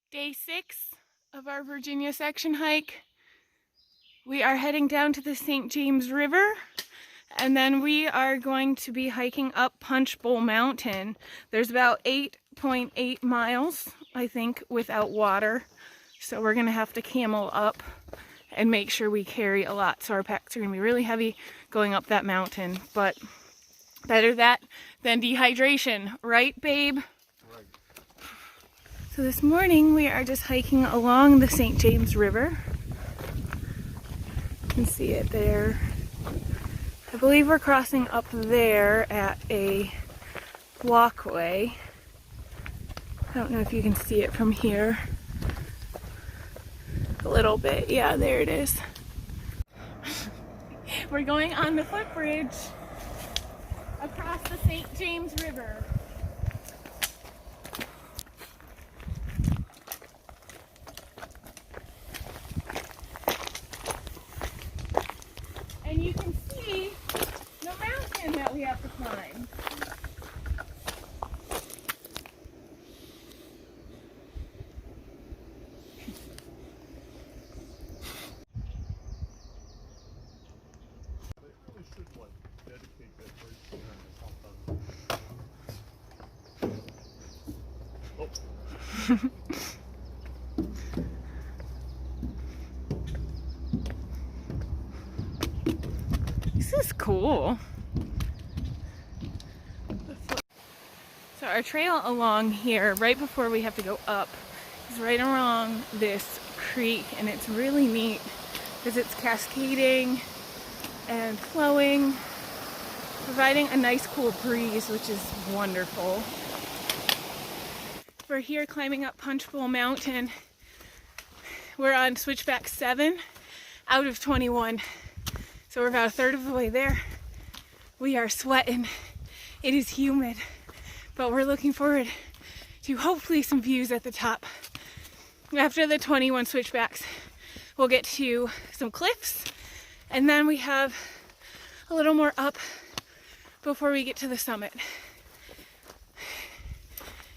Day 6 of our Virginia section hike. We are heading down to the St. James River, and then we are going to be hiking up Punchbowl Mountain. There's about 8.8 miles, I think, without water. So we're gonna have to camel up and make sure we carry a lot. So our packs are gonna be really heavy going up that mountain, but better that than dehydration, right, babe? So this morning we are just hiking along the St. James River. You can see it there. I believe we're crossing up there at a walkway. I don't know if you can see it from here. A little bit, yeah, there it is. We're going on the footbridge across the St. James River. And you can see the mountain that we have to climb. This is cool. So our trail along here, right before we have to go up, is right along this creek, and it's really neat because it's cascading and flowing, providing a nice cool breeze, which is wonderful. We're here climbing up Punchbowl Mountain. We're on switchback 7 out of 21. So we're about a third of the way there. We are sweating. It is humid, but we're looking forward to hopefully some views at the top. After the 21 switchbacks, we'll get to some cliffs, and then we have a little more up before we get to the summit.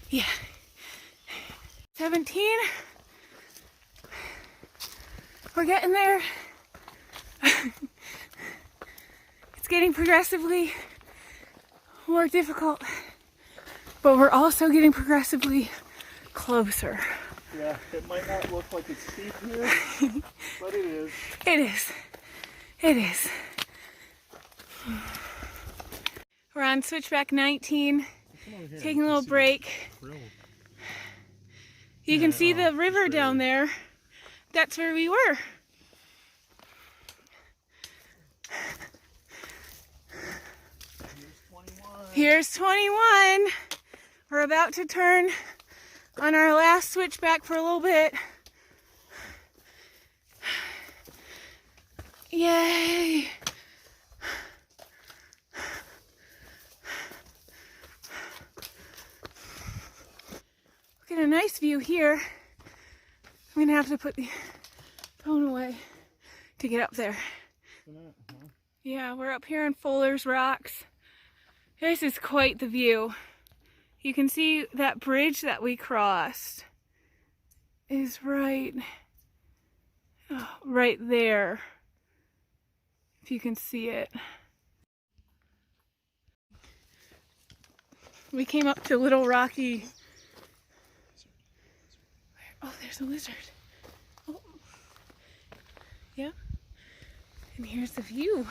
Yeah. 17. We're getting there. It's getting progressively more difficult, but we're also getting progressively closer. Yeah, it might not look like it's steep here, but it is. It is. It is. We're on switchback 19, taking a little break. You can see the river down there. That's where we were. Here's 21. We're about to turn on our last switchback for a little bit. Yay! Look at a nice view here. I'm gonna have to put the phone away to get up there. Yeah, we're up here in Fuller's Rocks. This is quite the view. You can see that bridge that we crossed is right there, if you can see it. We came up to Little Rocky. Oh, there's a lizard. Oh. Yeah. And here's the view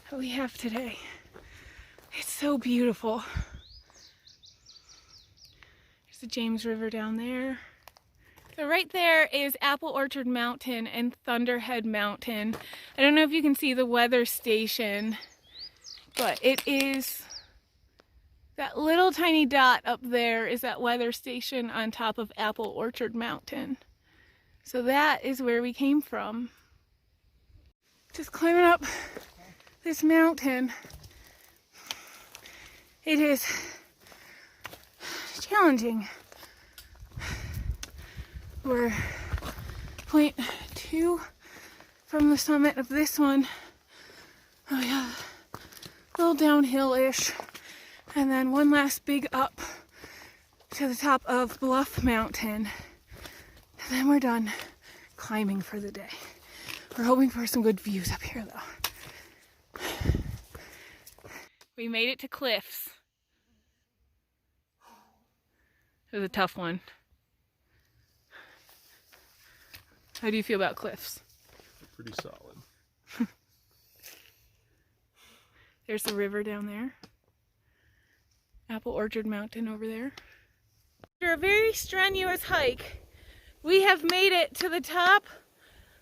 that we have today. It's so beautiful. There's the James River down there. So right there is Apple Orchard Mountain and Thunderhead Mountain. I don't know if you can see the weather station, but it is that little tiny dot up there is that weather station on top of Apple Orchard Mountain. So that is where we came from. Just climbing up this mountain. It is challenging. We're 0.2 from the summit of this one. Oh yeah, a little downhill-ish. And then one last big up to the top of Bluff Mountain. And then we're done climbing for the day. We're hoping for some good views up here though. We made it to cliffs. It was a tough one. How do you feel about cliffs? Pretty solid. There's the river down there. Apple Orchard Mountain over there. After a very strenuous hike, we have made it to the top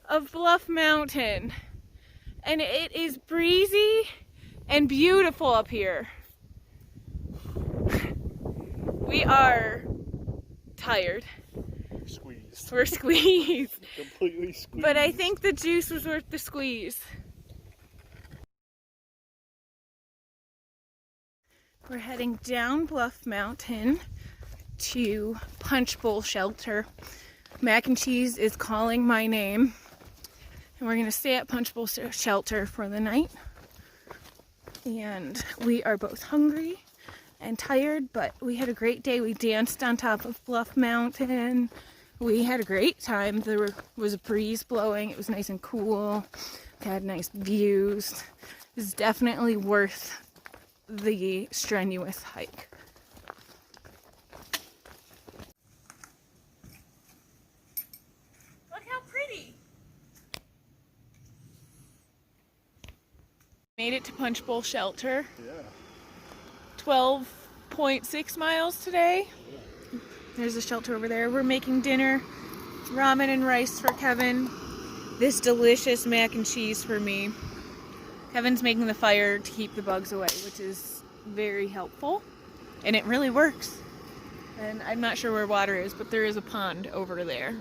of Bluff Mountain. And it is breezy and beautiful up here. We are tired. Squeezed. We're squeezed. Completely squeezed. But I think the juice was worth the squeeze. We're heading down Bluff Mountain to Punchbowl Shelter. Mac and Cheese is calling my name. And we're gonna stay at Punchbowl Shelter for the night. And we are both hungry and tired, but we had a great day. We danced on top of Bluff Mountain. We had a great time. There was a breeze blowing. It was nice and cool. We had nice views. It was definitely worth the strenuous hike. Look how pretty! Made it to Punchbowl Shelter. Yeah. 12.6 miles today. There's a shelter over there. We're making dinner. Ramen and rice for Kevin. This delicious mac and cheese for me. Kevin's making the fire to keep the bugs away, which is very helpful. And it really works. And I'm not sure where water is, but there is a pond over there.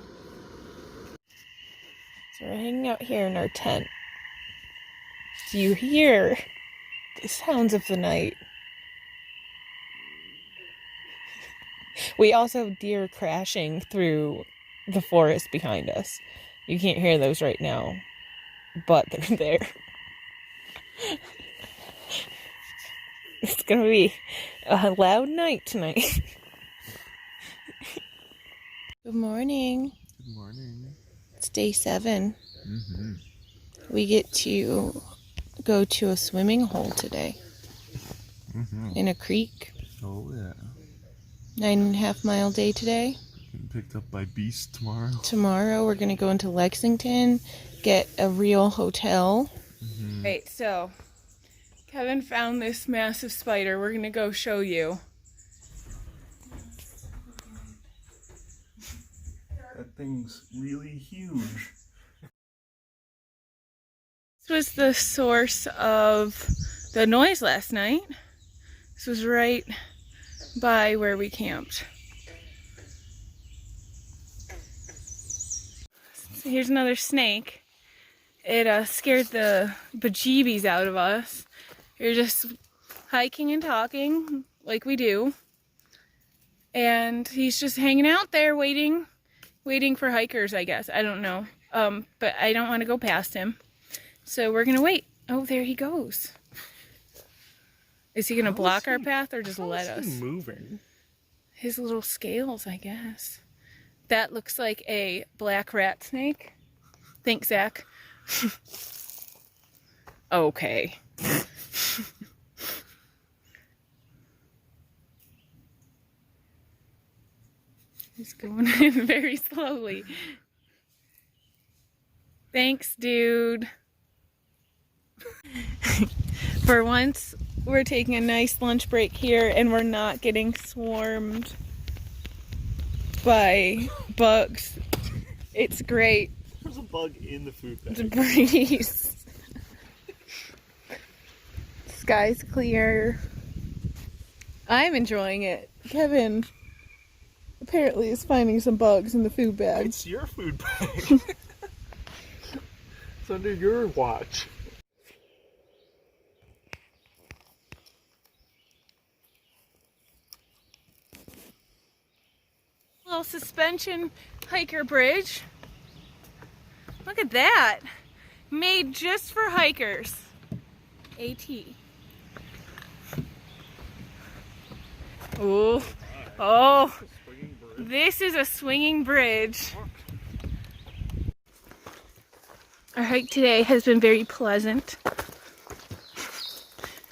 So we're hanging out here in our tent. Do you hear the sounds of the night? We also have deer crashing through the forest behind us. You can't hear those right now, but they're there. It's gonna be a loud night tonight. Good morning. Good morning. It's day 7. Mm-hmm. We get to go to a swimming hole today. Mm-hmm. In a creek. Oh, yeah. 9.5 mile day today. Getting picked up by Beast tomorrow. Tomorrow we're gonna go into Lexington, get a real hotel. Mm-hmm. Right, so Kevin found this massive spider. We're gonna go show you. That thing's really huge. This was the source of the noise last night. This was right by where we camped. So here's another snake. It scared the bejeebies out of us. You're just hiking and talking like we do. And he's just hanging out there waiting for hikers, I guess. I don't know. But I don't want to go past him. So we're going to wait. Oh, there he goes. Is he going to block our path or just let us? He's moving. His little scales, I guess. That looks like a black rat snake. Thanks, Zach. Okay. He's going in very slowly. Thanks, dude. For once, we're taking a nice lunch break here and we're not getting swarmed by bugs. It's great. There's a bug in the food bag. It's a breeze. Sky's clear. I'm enjoying it. Kevin apparently is finding some bugs in the food bag. It's your food bag. It's under your watch. Little suspension hiker bridge. Look at that. Made just for hikers. AT. Oh, this is a swinging bridge. Our hike today has been very pleasant.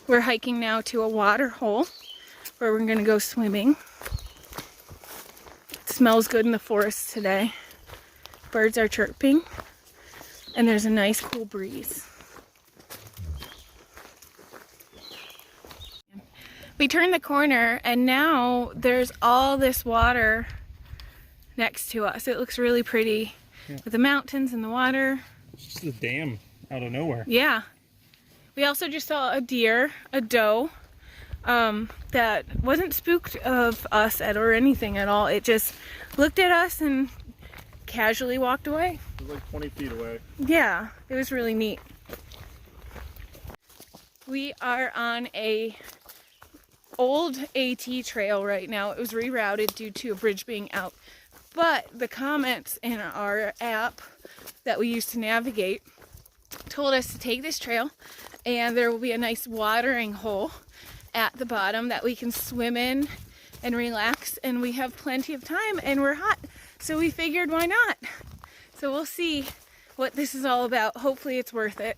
We're hiking now to a water hole where we're gonna go swimming. It smells good in the forest today. Birds are chirping and there's a nice cool breeze. We turned the corner and now there's all this water next to us. It looks really pretty with the mountains and the water. It's just a dam out of nowhere. Yeah. We also just saw a deer, a doe, that wasn't spooked of us or anything at all. It just looked at us and casually walked away. It was like 20 feet away. Yeah, it was really neat. We are on a old AT trail right now. It was rerouted due to a bridge being out. But the comments in our app that we use to navigate told us to take this trail and there will be a nice watering hole at the bottom that we can swim in and relax, and we have plenty of time and we're hot, so we figured why not. So we'll see what this is all about. Hopefully it's worth it.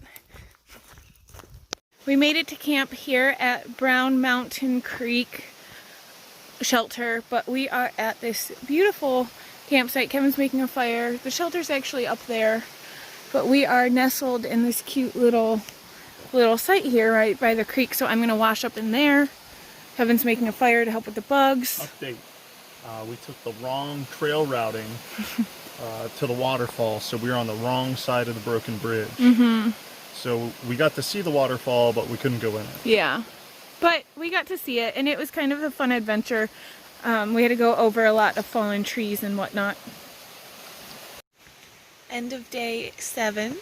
We made it to camp here at Brown Mountain Creek shelter, but we are at this beautiful campsite. Kevin's making a fire. The shelter's actually up there, but we are nestled in this cute little site here right by the creek, so I'm gonna wash up in there. Kevin's making a fire to help with the bugs. Update. We took the wrong trail routing to the waterfall, so we were on the wrong side of the broken bridge. So we got to see the waterfall, but we couldn't go in it. Yeah, but we got to see it, and it was kind of a fun adventure. We had to go over a lot of fallen trees and whatnot. End of day 7.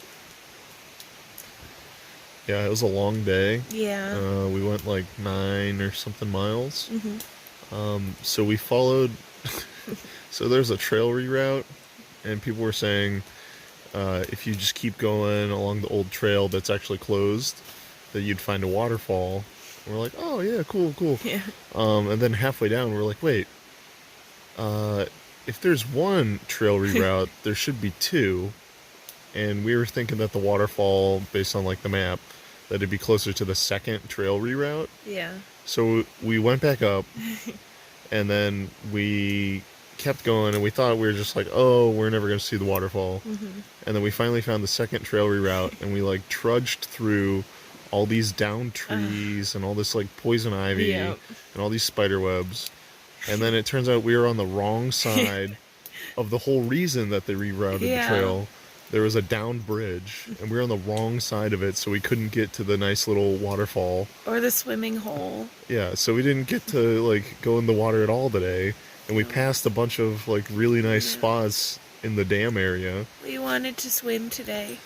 Yeah, it was a long day. Yeah. We went like 9 or something miles. So we followed, so there's a trail reroute, and people were saying if you just keep going along the old trail that's actually closed, that you'd find a waterfall. And we're like, oh yeah, cool. Yeah. And then halfway down, we're like, wait, if there's one trail reroute, there should be 2. And we were thinking that the waterfall, based on like the map, that it'd be closer to the second trail reroute. Yeah. So we went back up, and then we kept going, and we thought we were just like, oh, we're never going to see the waterfall. And then we finally found the second trail reroute, and we like trudged through all these downed trees and all this like poison ivy and all these spider webs. And then it turns out we were on the wrong side of the whole reason that they rerouted the trail. There was a downed bridge, and we were on the wrong side of it, so we couldn't get to the nice little waterfall. Or the swimming hole. Yeah, so we didn't get to like go in the water at all today, and we passed a bunch of like really nice spots in the dam area. We wanted to swim today.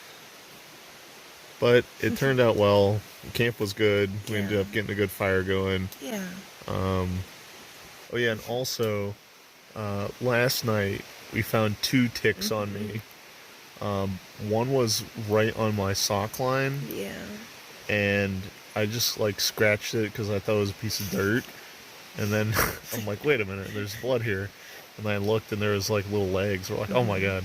But it turned out well. Camp was good. We ended up getting a good fire going. Yeah. Oh yeah, and also last night we found 2 ticks on me. One was right on my sock line. Yeah. And I just like scratched it because I thought it was a piece of dirt. And then I'm like, wait a minute, there's blood here. And then I looked, and there was like little legs. We're like, oh my god.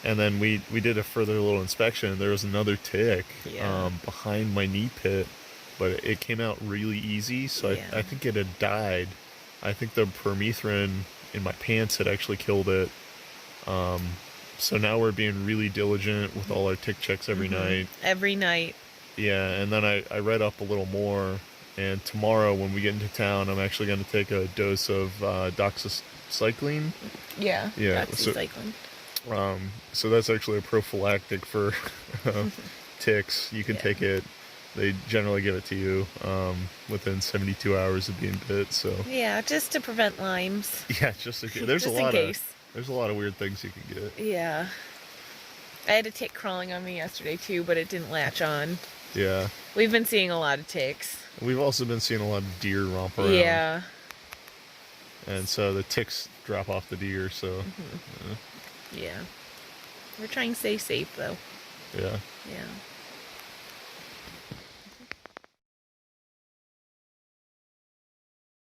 And then we did a further little inspection, and there was another tick behind my knee pit, but it came out really easy, so I think it had died. I think the permethrin in my pants had actually killed it. So now we're being really diligent with all our tick checks every night. Every night. Yeah, and then I read up a little more, and tomorrow when we get into town, I'm actually going to take a dose of doxycycline. Yeah, doxycycline. So that's actually a prophylactic for ticks. You can take it. They generally give it to you within 72 hours of being bit. So yeah, just to prevent limes. Yeah, just in case. There's a lot of weird things you can get. Yeah, I had a tick crawling on me yesterday too, but it didn't latch on. Yeah, we've been seeing a lot of ticks. We've also been seeing a lot of deer romp around. Yeah, and so the ticks drop off the deer. So yeah, we're trying to stay safe though. Yeah. Yeah.